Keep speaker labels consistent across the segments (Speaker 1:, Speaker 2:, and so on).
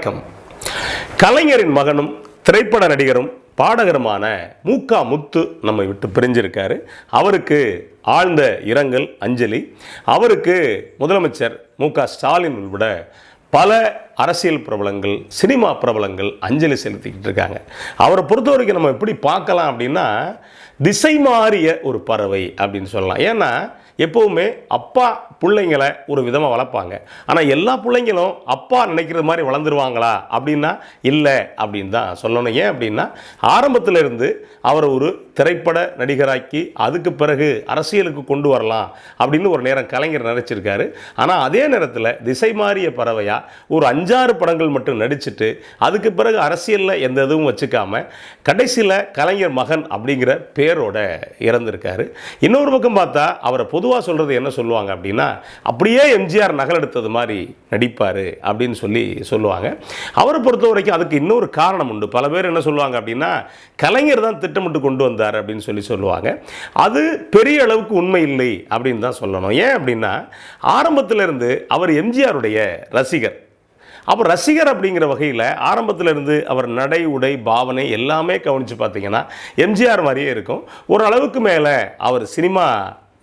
Speaker 1: வணக்கம். கலைஞரின் மகனும் திரைப்பட நடிகரும் பாடகருமான மூகா முத்து நம்மை விட்டு பிரிஞ்சிருக்காரு. அவருக்கு ஆழ்ந்த இரங்கல், அஞ்சலி. அவருக்கு முதலமைச்சர் மு.க. ஸ்டாலின் உள்பட பல அரசியல் பிரபலங்கள், சினிமா பிரபலங்கள் அஞ்சலி செலுத்திக்கிட்டு இருக்காங்க. அவரை பொறுத்த வரைக்கும் நம்ம எப்படி பார்க்கலாம் அப்படின்னா, திசை மாறிய ஒரு பறவை அப்படின்னு சொல்லலாம். ஏன்னா எப்போவுமே அப்பா பிள்ளைங்களை ஒரு விதமாக வளர்ப்பாங்க. ஆனால் எல்லா பிள்ளைங்களும் அப்பா நினைக்கிறது மாதிரி வளர்ந்துருவாங்களா அப்படின்னா இல்லை அப்படின்னு தான் சொல்லணும். ஏன் அப்படின்னா ஆரம்பத்தில் இருந்து அவரை ஒரு திரைப்பட நடிகராக்கி அதுக்கு பிறகு அரசியலுக்கு கொண்டு வரலாம் அப்படின்னு ஒரு நேரம் கலைஞர் நினைச்சிருக்காரு. ஆனால் அதே நேரத்தில் திசை மாறிய பறவையாக ஒரு 5-6 படங்கள் மட்டும் நடிச்சுட்டு அதுக்கு பிறகு அரசியலில் எந்த இதுவும் வச்சுக்காம கடைசியில் கலைஞர் மகன் அப்படிங்கிற பேரோட இறந்திருக்காரு. இன்னொரு பக்கம் பார்த்தா அவரை பொதுவாக சொல்கிறது என்ன சொல்லுவாங்க அப்படின்னா, அப்படியே எம்ஜிஆர் நகல் எடுத்தது மாதிரி நடிப்பார் அப்படின்னு சொல்லுவாங்க. அவரை பொறுத்த வரைக்கும் அதுக்கு இன்னொரு காரணம் உண்டு. பல பேர் என்ன சொல்லுவாங்க அப்படின்னா, கலைஞர் தான் திட்டமிட்டு கொண்டு வந்தார் அப்படின்னு சொல்லுவாங்க. அது பெரிய அளவுக்கு உண்மை இல்லை அப்படின்னு தான் சொல்லணும். ஏன் அப்படின்னா ஆரம்பத்திலிருந்து அவர் எம்ஜிஆருடைய ரசிகர். அப்போ ரசிகர் அப்படிங்கிற வகையில் ஆரம்பத்திலிருந்து அவர் நடை, உடை, பாவனை எல்லாமே கவனித்து பார்த்தீங்கன்னா எம்ஜிஆர் மாதிரியே இருக்கும். ஓரளவுக்கு மேலே அவர் சினிமா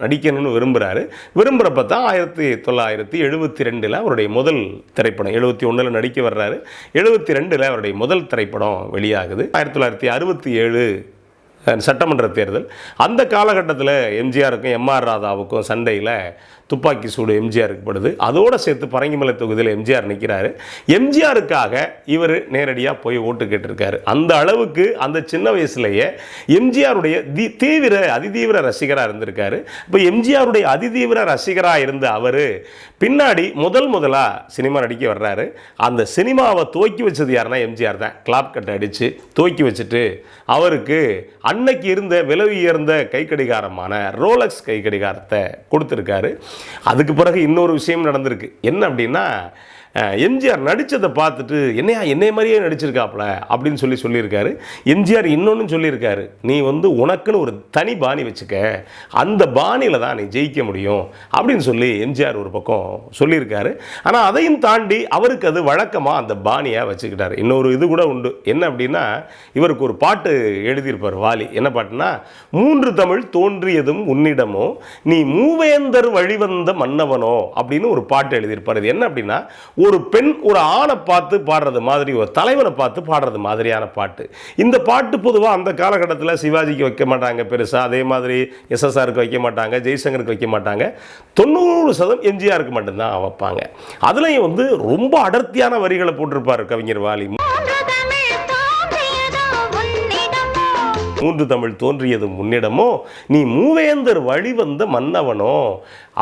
Speaker 1: நடிக்கணும்னு விரும்புகிறப்ப தான் 1972 அவருடைய முதல் திரைப்படம், 71 நடிக்க வர்றாரு. 72 அவருடைய முதல் திரைப்படம் வெளியாகுது. 1967 சட்டமன்ற தேர்தல். அந்த காலகட்டத்தில் எம்ஜிஆருக்கும் எம்ஆர் ராதாவுக்கும் சண்டையில் துப்பாக்கி சூடு எம்ஜிஆருக்கு படுது. அதோடு சேர்த்து பரங்கிமலை தொகுதியில் எம்ஜிஆர் நிற்கிறாரு. எம்ஜிஆருக்காக இவர் நேரடியாக போய் ஓட்டு கேட்டிருக்காரு. அந்த அளவுக்கு அந்த சின்ன வயசுலேயே எம்ஜிஆருடைய அதிதீவிர ரசிகராக இருந்திருக்காரு. இப்போ எம்ஜிஆருடைய அதிதீவிர ரசிகராக இருந்த அவர் பின்னாடி முதலாக சினிமா நடிக்க வர்றாரு. அந்த சினிமாவை துவக்கி வச்சது யாருன்னா எம்ஜிஆர் தான். கிளாப் கட்டை அடித்து துவக்கி வச்சுட்டு அவருக்கு அன்னைக்கு இருந்த விலை உயர்ந்த கைக்கடிகாரமான ரோலக்ஸ் கைக்கடிகாரத்தை கொடுத்துருக்காரு. அதுக்கு பிறகு இன்னொரு விஷயம் நடந்திருக்கு. என்ன அப்படின்னா, எம்ஜிஆர் நடித்ததை பார்த்துட்டு என்னை மாதிரியே நடிச்சிருக்காப்புல அப்படின்னு சொல்லியிருக்காரு. எம்ஜிஆர் இன்னொன்று சொல்லியிருக்காரு, நீ உனக்குன்னு ஒரு தனி பாணி வச்சுக்க, அந்த பாணியில் தான் நீ ஜெயிக்க முடியும் அப்படின்னு எம்ஜிஆர் ஒரு பக்கம் சொல்லியிருக்காரு. ஆனால் அதையும் தாண்டி அவருக்கு அது வழக்கமாக அந்த பாணியாக வச்சுக்கிட்டார். இன்னொரு இது கூட உண்டு. என்ன அப்படின்னா, இவருக்கு ஒரு பாட்டு எழுதியிருப்பார் வாலி. என்ன பாட்டுனா, 3 தமிழ் தோன்றியதும் உன்னிடமோ, நீ மூவேந்தர் வழிவந்த மன்னவனோ அப்படின்னு ஒரு பாட்டு எழுதியிருப்பார். இது என்ன அப்படின்னா, ஒரு பெண் ஒரு ஆணை பார்த்து பாடுறது மாதிரி, ஒரு தலைவனை பார்த்து பாடுறது மாதிரியான பாட்டு. இந்த பாட்டு பொதுவாக அந்த காலகட்டத்தில் சிவாஜிக்கு வைக்க மாட்டாங்க பெருசாக, அதே மாதிரி எஸ்எஸ்ஆருக்கு வைக்க மாட்டாங்க, ஜெய்சங்கருக்கு வைக்க மாட்டாங்க. 90% எம்ஜிஆருக்கு மட்டும்தான் வைப்பாங்க. அதுலேயும் ரொம்ப அடர்த்தியான வரிகளை போட்டிருப்பார் கவிஞர் வாலி. 3 தமிழ் தோன்றியதும் உன்னிடமோ, நீ மூவேந்தர் வழிவந்த மன்னவனோ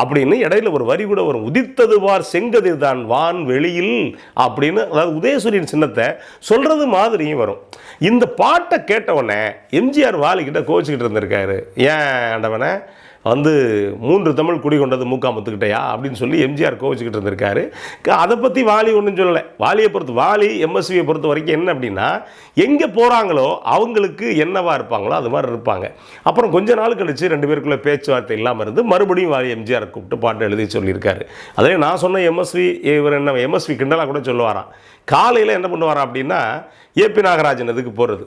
Speaker 1: அப்படின்னு இடையில ஒரு வரி கூட வரும். உதித்தது வார் செங்கதிர் தான் வான் வெளியில் அப்படின்னு, அதாவது உதயசூரியன் சின்னத்தை சொல்றது மாதிரியும் வரும். இந்த பாட்டை கேட்டவொடனே எம்ஜிஆர் வாலிக்கிட்ட கோச்சிக்கிட்டு இருந்திருக்காரு. ஏன் ஆண்டவனை 3 தமிழ் குடி கொண்டது மூகா முத்துக்கிட்டையா அப்படின்னு எம்ஜிஆர் கோவிச்சுக்கிட்டு இருந்திருக்காரு. அதை பற்றி வாலி ஒன்றும் சொல்லலை. வாலி எம்எஸ்வியை பொறுத்த வரைக்கும் என்ன அப்படின்னா, எங்கே போகிறாங்களோ அவங்களுக்கு என்னவா இருப்பாங்களோ அது மாதிரி இருப்பாங்க. அப்புறம் கொஞ்ச நாள் கழிச்சு 2 பேருக்குள்ள பேச்சுவார்த்தை இல்லாமல் இருந்து மறுபடியும் வாலி எம்ஜிஆர் கூப்பிட்டு பாட்டு எழுதி சொல்லியிருக்காரு. அதே நான் சொன்ன எம்எஸ்வி, இவர் என்ன எம்எஸ்வி கிண்டலாக கூட சொல்லுவாராம். காலையில் என்ன பண்ணுவாராம் அப்படின்னா, ஏபி நாகராஜன் இதுக்கு போகிறது.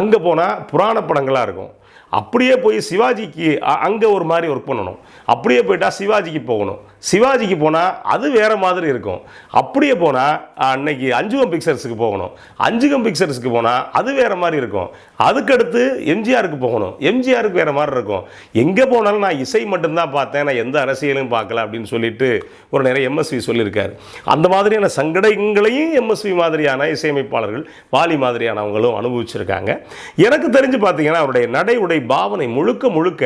Speaker 1: அங்கே போனால் புராண படங்களாக இருக்கும். அப்படியே போய் சிவாஜிக்கு அங்கே ஒரு மாதிரி ஒர்க் பண்ணணும். அப்படியே போயிட்டால் சிவாஜிக்கு போகணும். சிவாஜிக்கு போனால் அது வேறு மாதிரி இருக்கும். அப்படியே போனால் அன்னைக்கு அஞ்சுகம் பிக்சர்ஸுக்கு போகணும். அஞ்சுகம் பிக்சர்ஸுக்கு போனால் அது வேறு மாதிரி இருக்கும். அதுக்கடுத்து எம்ஜிஆருக்கு போகணும். எம்ஜிஆருக்கு வேறு மாதிரி இருக்கும். எங்கே போனாலும் நான் இசை மட்டும்தான் பார்த்தேன், நான் எந்த அரசியலும் பார்க்கல அப்படின்னு சொல்லிட்டு ஒரு நிறைய எம்எஸ்வி சொல்லியிருக்காரு. அந்த மாதிரியான சங்கடங்களையும் எம்எஸ்வி மாதிரியான இசையமைப்பாளர்கள், வாலி மாதிரியானவங்களும் அனுபவிச்சிருக்காங்க. எனக்கு தெரிஞ்சு பார்த்தீங்கன்னா அவருடைய நடை, உடை, பாவனை முழுக்க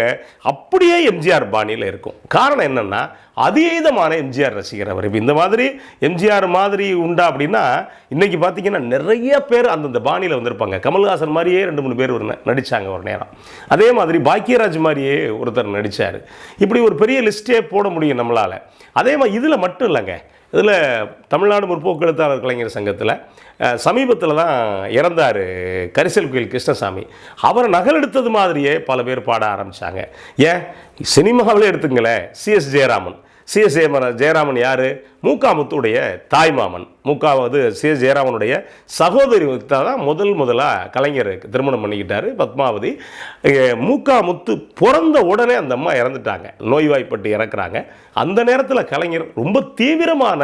Speaker 1: அப்படியே எம்ஜிஆர் பாணியில் இருக்கும். காரணம் என்னன்னா, அதீதமான எம்ஜிஆர் ரசிகர் அவர். இப்போ இந்த மாதிரி எம்ஜிஆர் மாதிரி உண்டா அப்படின்னா, இன்னைக்கு பார்த்தீங்கன்னா நிறைய பேர் அந்தந்த பாணியில் வந்திருப்பாங்க. கமல்ஹாசன் மாதிரியே 2-3 பேர் நடித்தாங்க ஒரு நேரம். அதே மாதிரி பாக்கியராஜ் மாதிரியே ஒருத்தர் நடித்தார். இப்படி ஒரு பெரிய லிஸ்ட்டே போட முடியும் நம்மளால். அதே மாதிரி இதில் மட்டும் இல்லைங்க, இதில் தமிழ்நாடு முற்போக்கு எழுத்தாளர் கலைஞர் சங்கத்தில் சமீபத்தில் தான் இறந்தார் கரிசல் கோயில் கிருஷ்ணசாமி. அவரை நகலெடுத்தது மாதிரியே பல பேர் பாட ஆரம்பித்தாங்க. ஏன் சினிமாவிலே எடுத்துங்களேன், சிஎஸ் ஜெயராமன். சி.எஸ். ஜெயராமன் யார்? மூக்காமுத்துடைய தாய்மாமன். சி.எஸ். ஜெயராமனுடைய சகோதரி தான் முதலாக கலைஞருக்கு திருமணம் பண்ணிக்கிட்டார் பத்மாவதி. மூக்காமுத்து பிறந்த உடனே அந்த அம்மா இறந்துட்டாங்க, நோய்வாய்ப்பட்டு இறக்குறாங்க. அந்த நேரத்தில் கலைஞர் ரொம்ப தீவிரமான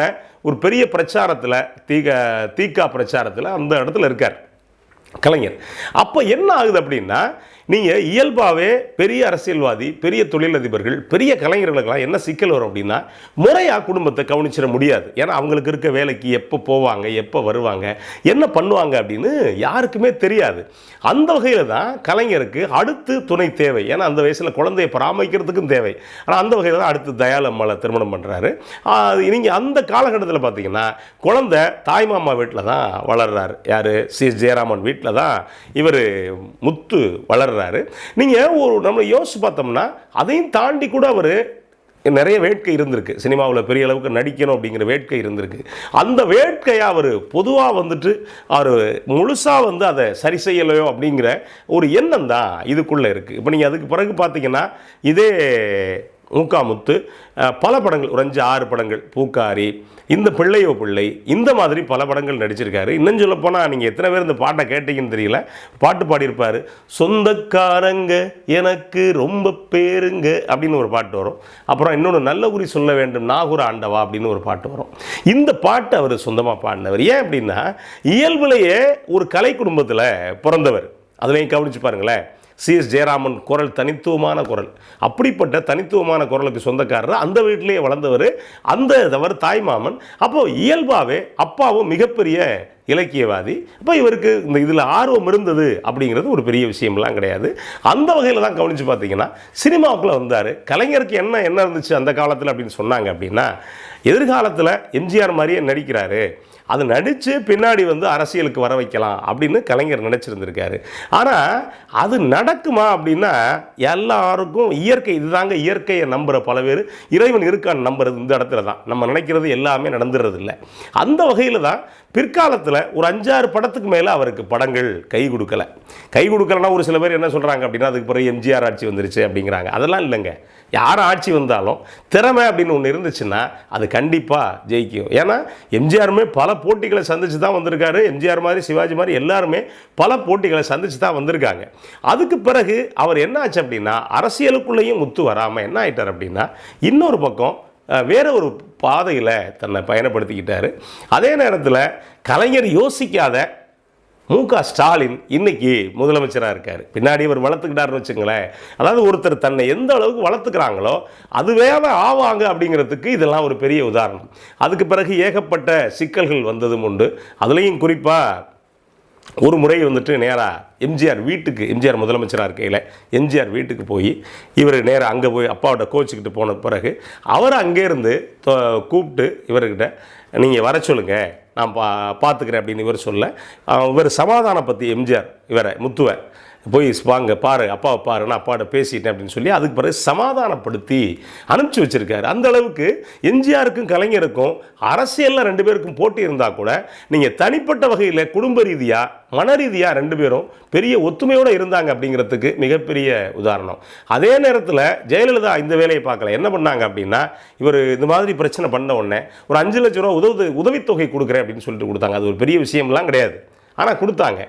Speaker 1: ஒரு பெரிய பிரச்சாரத்தில், தீகா பிரச்சாரத்தில் அந்த இடத்துல இருக்கார் கலைஞர். அப்போ என்ன ஆகுது அப்படின்னா, நீங்கள் இயல்பாகவே பெரிய அரசியல்வாதி, பெரிய தொழிலதிபர்கள், பெரிய கலைஞர்களுக்கெல்லாம் என்ன சிக்கல் வரும் அப்படின்னா, முறையாக குடும்பத்தை கவனிச்சிட முடியாது. ஏன்னா அவங்களுக்கு இருக்க வேலைக்கு எப்போ போவாங்க, எப்போ வருவாங்க, என்ன பண்ணுவாங்க அப்படின்னு யாருக்குமே தெரியாது. அந்த வகையில் தான் கலைஞருக்கு அடுத்து துணை தேவை. ஏன்னா அந்த வயசில் குழந்தையை பராமரிக்கிறதுக்கும் தேவை. ஆனால் அந்த வகையில் தான் அடுத்து தயாளு அம்மாவை திருமணம் பண்ணுறாரு. நீங்கள் அந்த காலகட்டத்தில் பார்த்தீங்கன்னா குழந்தை தாய்மாமா வீட்டில் தான் வளர்றாரு. யார்? சி.எஸ். ஜெயராமன் வீட்டில் தான் இவர் முத்து வளர்றாரு. நீங்கள் நம்ம யோசிச்சு பார்த்தோம்னா அதையும் தாண்டி கூட அவர் நிறைய வேட்கை இருந்திருக்கு. சினிமாவில் பெரிய அளவுக்கு நடிக்கணும் அப்படிங்கிற வேட்கை இருந்திருக்கு. அந்த வேட்கையை அவர் பொதுவாக அவர் முழுசாக அதை சரி செய்யலையோ அப்படிங்கிற ஒரு எண்ணம் தான் இதுக்குள்ளே இருக்குது. இப்போ நீங்கள் அதுக்கு பிறகு பார்த்தீங்கன்னா இதே மூக்காமுத்து பல படங்கள், ஒரு 5-6 படங்கள், பூக்காரி, இந்த பிள்ளையோ பிள்ளை, இந்த மாதிரி பல படங்கள் நடிச்சிருக்காரு. இன்னும் சொல்ல போனால் நீங்கள் எத்தனை பேர் இந்த பாட்டை கேட்டீங்கன்னு தெரியல, பாட்டு பாடியிருப்பார். சொந்தக்காரங்க எனக்கு ரொம்ப பேருங்க அப்படின்னு ஒரு பாட்டு வரும். அப்புறம் இன்னொன்று நல்ல குறி சொல்ல வேண்டும் நாகூர ஆண்டவா அப்படின்னு ஒரு பாட்டு வரும். இந்த பாட்டு அவர் சொந்தமாக பாடினவர். ஏன் அப்படின்னா இயல்புலேயே ஒரு கலை குடும்பத்தில் பிறந்தவர். அதுலேயும் கவனிச்சு பாருங்களேன், சி.எஸ். ஜெயராமன் குரல் தனித்துவமான குரல். அப்படிப்பட்ட தனித்துவமான குரலுக்கு சொந்தக்காரர், அந்த வீட்டிலேயே வளர்ந்தவர், அவர் தாய்மாமன். அப்போது இயல்பாகவே அப்பாவும் மிகப்பெரிய இலக்கியவாதி. அப்போ இவருக்கு இந்த இதில் ஆர்வம் இருந்தது அப்படிங்கிறது ஒரு பெரிய விஷயம்லாம் கிடையாது. அந்த வகையில் தான் கவனித்து பார்த்தீங்கன்னா சினிமாவுக்குள்ளே வந்தார். கலைஞருக்கு என்ன இருந்துச்சு அந்த காலத்தில் அப்படின்னு சொன்னாங்க அப்படின்னா, எதிர்காலத்தில் எம்ஜிஆர் மாதிரியே நடிக்கிறாரு, அது நடித்து பின்னாடி அரசியலுக்கு வர வைக்கலாம் அப்படின்னு கலைஞர் நினச்சிருந்துருக்காரு. ஆனால் அது நடக்குமா அப்படின்னா, எல்லாருக்கும் இயற்கை இதுதாங்க. இயற்கையை நம்புகிற பல பேர் இறைவன் இருக்கான்னு நம்புறது இந்த இடத்துல தான். நம்ம நினைக்கிறது எல்லாமே நடந்துறது இல்லை. அந்த வகையில் தான் பிற்காலத்தில் ஒரு 5-6 படத்துக்கு மேலே அவருக்கு படங்கள் கை கொடுக்கலன்னா ஒரு சில பேர் என்ன சொல்கிறாங்க அப்படின்னா, அதுக்கு பிறகு எம்ஜிஆர் ஆட்சி வந்துருச்சு அப்படிங்கிறாங்க. அதெல்லாம் இல்லைங்க. யார் ஆட்சி வந்தாலும் திறமை அப்படின்னு ஒன்று இருந்துச்சுன்னா அது கண்டிப்பாக ஜெயிக்கும். ஏன்னா எம்ஜிஆருமே பல போட்டிகளை சந்தித்து தான் வந்திருக்காரு. எம்ஜிஆர் மாதிரி, சிவாஜி மாதிரி எல்லாருமே பல போட்டிகளை சந்தித்து தான் வந்திருக்காங்க. அதுக்கு பிறகு அவர் என்ன ஆச்சு அப்படின்னா, அரசியலுக்குள்ளேயும் முத்து வராமல் என்ன ஆயிட்டார் அப்படின்னா, இன்னொரு பக்கம் வேற ஒரு பாதையில் தன்னை பயணப்படுத்திக்கிட்டார். அதே நேரத்தில் கலைஞர் யோசிக்காத மு.க. ஸ்டாலின் இன்னைக்கு முதலமைச்சராக இருக்கார். பின்னாடி அவர் வளர்த்துக்கிட்டாருன்னு வச்சுங்களேன். அதாவது ஒருத்தர் தன்னை எந்த அளவுக்கு வளர்த்துக்கிறாங்களோ அதுவே ஆவாங்க அப்படிங்கிறதுக்கு இதெல்லாம் ஒரு பெரிய உதாரணம். அதுக்கு பிறகு ஏகப்பட்ட சிக்கல்கள் வந்ததும் உண்டு. அதுலேயும் குறிப்பாக ஒரு முறை நேராக எம்ஜிஆர் முதலமைச்சராக இருக்கையில் எம்ஜிஆர் வீட்டுக்கு போய் இவர் நேராக அங்கே போய் அப்பாவோட கோச்சிக்கிட்டு போன பிறகு அவர் அங்கேருந்து கூப்பிட்டு இவர்கிட்ட நீங்கள் வர சொல்லுங்கள், நான் பார்த்துக்கிறேன் அப்படின்னு இவர் சொல்ல, இவர் சமாதானப்படுத்தி எம்ஜிஆர் முத்துவை போய் வாங்க பாரு, அப்பாவை பாரு, நான் அப்பாவோட பேசிட்டேன் அப்படின்னு சொல்லி அதுக்கு பிறகு சமாதானப்படுத்தி அனுப்பிச்சி வச்சுருக்காரு. அந்த அளவுக்கு எம்ஜிஆருக்கும் கலைஞருக்கும் அரசியலில் 2 பேருக்கும் போட்டி இருந்தால் கூட நீங்கள் தனிப்பட்ட வகையில் குடும்ப ரீதியாக, மன ரீதியாக 2 பேரும் பெரிய ஒத்துமையோடு இருந்தாங்க அப்படிங்கிறதுக்கு மிகப்பெரிய உதாரணம். அதே நேரத்தில் ஜெயலலிதா இந்த வேலையை பார்க்கல. என்ன பண்ணாங்க அப்படின்னா, இவர் இந்த மாதிரி பிரச்சனை பண்ண உடனே ஒரு 5 லட்ச ரூபா உதவித்தொகை கொடுக்குறேன் அப்படின்னு சொல்லிட்டு கொடுத்தாங்க. அது ஒரு பெரிய விஷயம்லாம் கிடையாது, ஆனால் கொடுத்தாங்க.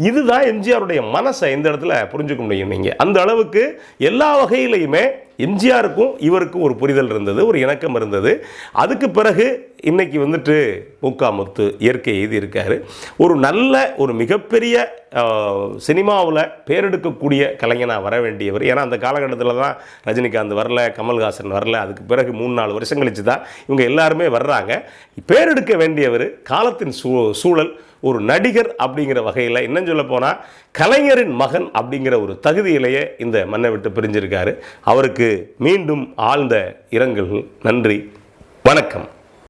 Speaker 1: இதுதான் எம்ஜிஆருடைய மனசை இந்த இடத்துல புரிஞ்சுக்க முடியும். நீங்கள் அந்த அளவுக்கு எல்லா வகையிலையுமே எம்ஜிஆருக்கும் இவருக்கும் ஒரு புரிதல் இருந்தது, ஒரு இணக்கம் இருந்தது. அதுக்கு பிறகு இன்னைக்கு மூக்காமுத்து இயற்கை எழுதியிருக்காரு. ஒரு மிகப்பெரிய சினிமாவில் பேரெடுக்கக்கூடிய கலைஞனாக வர வேண்டியவர். ஏன்னா அந்த காலகட்டத்தில் தான் ரஜினிகாந்த் வரல, கமல்ஹாசன் வரல. அதுக்கு பிறகு 3-4 வருஷம் கழிச்சு தான் இவங்க எல்லாருமே வர்றாங்க. பேரெடுக்க வேண்டியவர். காலத்தின் சூழல், ஒரு நடிகர் அப்படிங்கிற வகையில், இன்னும் சொல்ல போனால் கலைஞரின் மகன் அப்படிங்கிற ஒரு தகுதியிலேயே இந்த மண்ணை விட்டு பிரிஞ்சிருக்காரு. அவருக்கு மீண்டும் ஆழ்ந்த இரங்கல். நன்றி, வணக்கம்.